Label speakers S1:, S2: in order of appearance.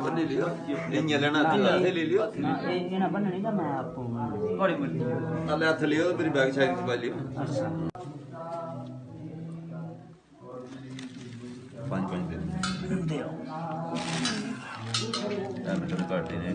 S1: बन्नी लियो इन्हें लेना ले लियो
S2: ये ना बनने का मैं आपको बड़ी बड़ी
S1: अल्लाह हाथ लियो मेरी बैग शायद से लियो
S2: अच्छा
S1: 5 दिन दे यार मैं तो काट देने